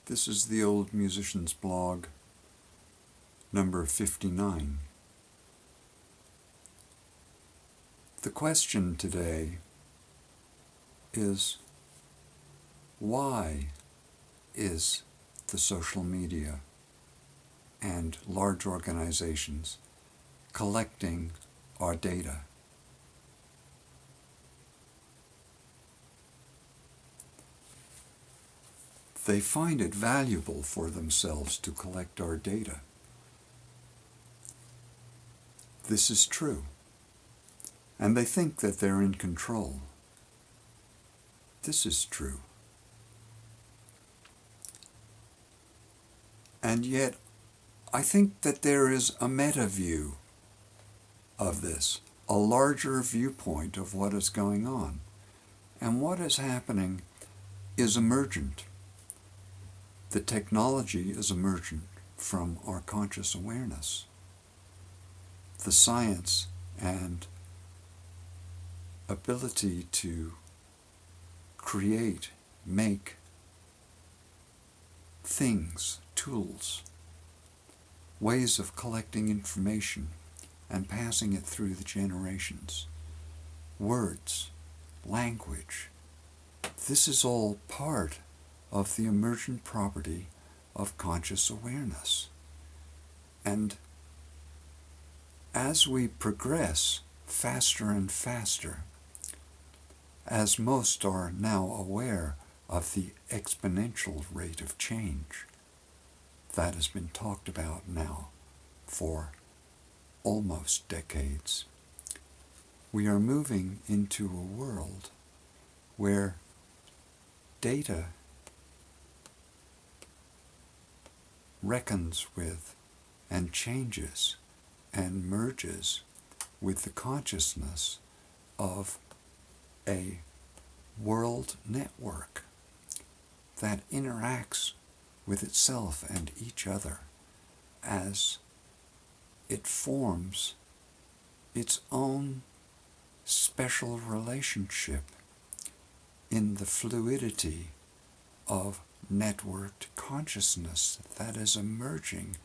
This is the Old Musician's Blog, number 59. The question today is, why is the social media and large organizations collecting our data? They find it valuable for themselves to collect our data. This is true. And they think that they're in control. This is true. And yet, I think that there is a meta view of this, a larger viewpoint of what is going on. And what is happening is emergent. The technology is emergent from our conscious awareness. The science and ability to create, make things, tools, ways of collecting information and passing it through the generations, words, language. This is all part of the emergent property of conscious awareness. And as we progress faster and faster, as most are now aware of the exponential rate of change that has been talked about now for almost decades, we are moving into a world where data reckons with and changes and merges with the consciousness of a world network that interacts with itself and each other as it forms its own special relationship in the fluidity of networked consciousness that is emerging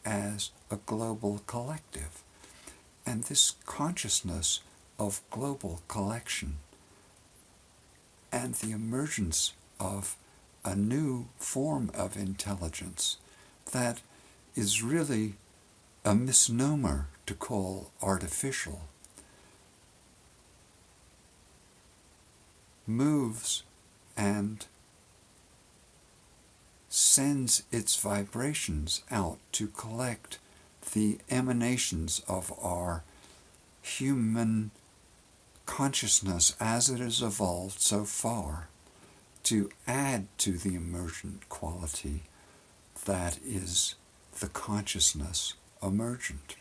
as a global collective. And this consciousness of global collection and the emergence of a new form of intelligence that is really a misnomer to call artificial, moves and sends its vibrations out to collect the emanations of our human consciousness as it has evolved so far, to add to the emergent quality that is the consciousness emergent.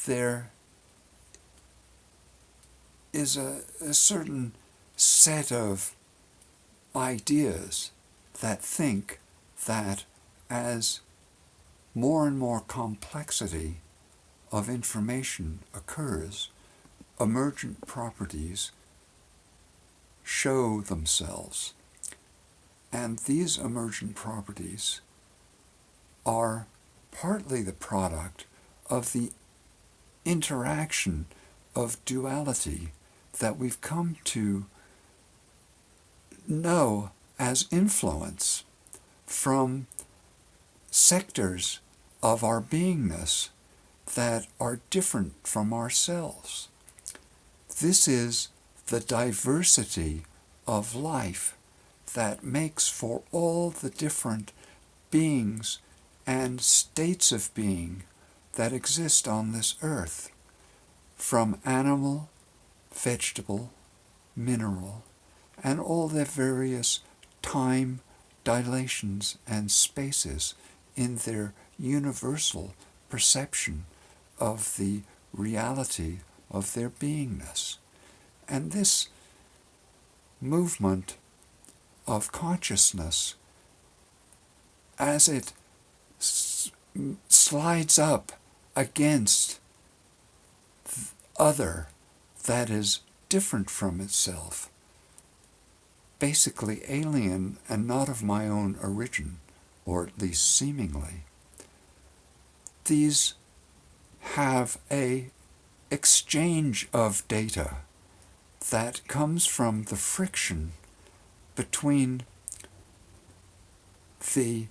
There is a certain set of ideas that think that as more and more complexity of information occurs, emergent properties show themselves. And these emergent properties are partly the product of the interaction of duality that we've come to know as influence from sectors of our beingness that are different from ourselves. This is the diversity of life that makes for all the different beings and states of being that exist on this earth, from animal, vegetable, mineral, and all their various time dilations and spaces in their universal perception of the reality of their beingness. And this movement of consciousness, as it slides up against other that is different from itself, basically alien and not of my own origin, or at least seemingly. These have a exchange of data that comes from the friction between the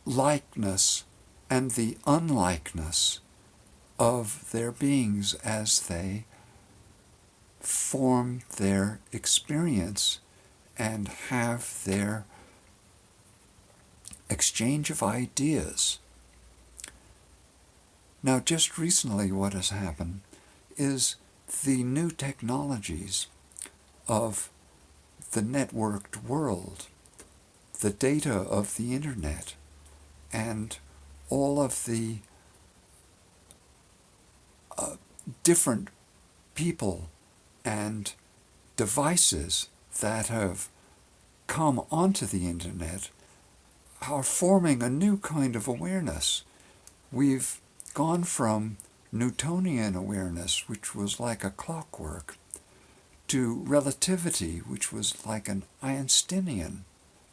likeness and the unlikeness of their beings as they form their experience and have their exchange of ideas. Now, just recently what has happened is the new technologies of the networked world, the data of the internet, and all of the different people and devices that have come onto the internet are forming a new kind of awareness. We've gone from Newtonian awareness, which was like a clockwork, to relativity, which was like an Einsteinian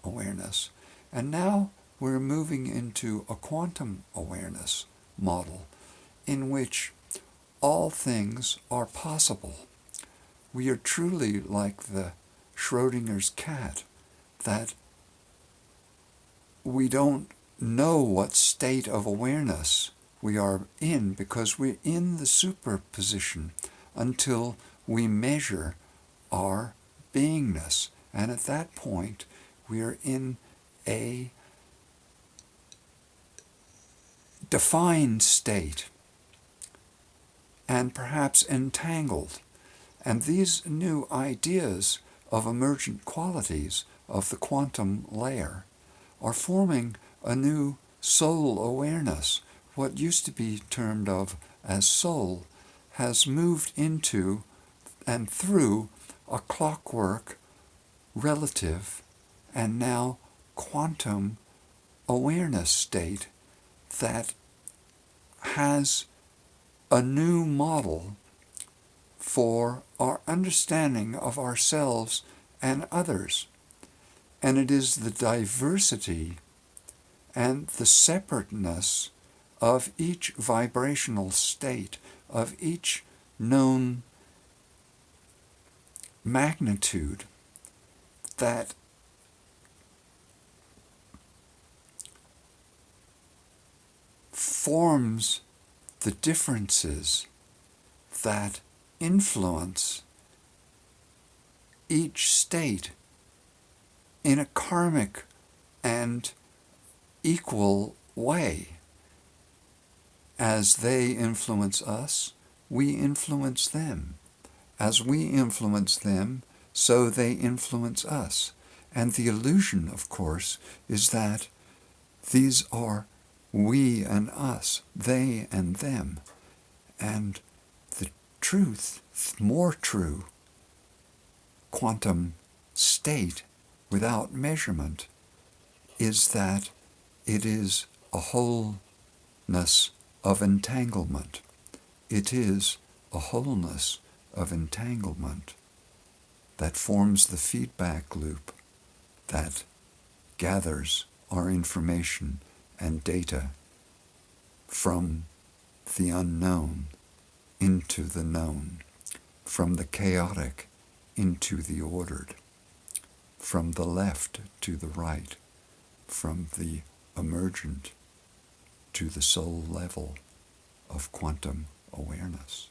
awareness. And now we're moving into a quantum awareness model in which all things are possible. We are truly like the Schrodinger's cat, that we don't know what state of awareness we are in because we're in the superposition until we measure our beingness. And at that point, we are in a defined state and perhaps entangled. And these new ideas of emergent qualities of the quantum layer are forming a new soul awareness. What used to be termed of as soul has moved into and through a clockwork, relative, and now quantum awareness state that has a new model for our understanding of ourselves and others. And it is the diversity and the separateness of each vibrational state, of each known magnitude, that forms the differences that influence each state in a karmic and equal way. As they influence us, we influence them. As we influence them, so they influence us. And the illusion, of course, is that these are we and us, they and them. And the truth, more true, quantum state without measurement is that it is a wholeness of entanglement. It is a wholeness of entanglement that forms the feedback loop that gathers our information and data from the unknown into the known, from the chaotic into the ordered, from the left to the right, from the emergent to the soul level of quantum awareness.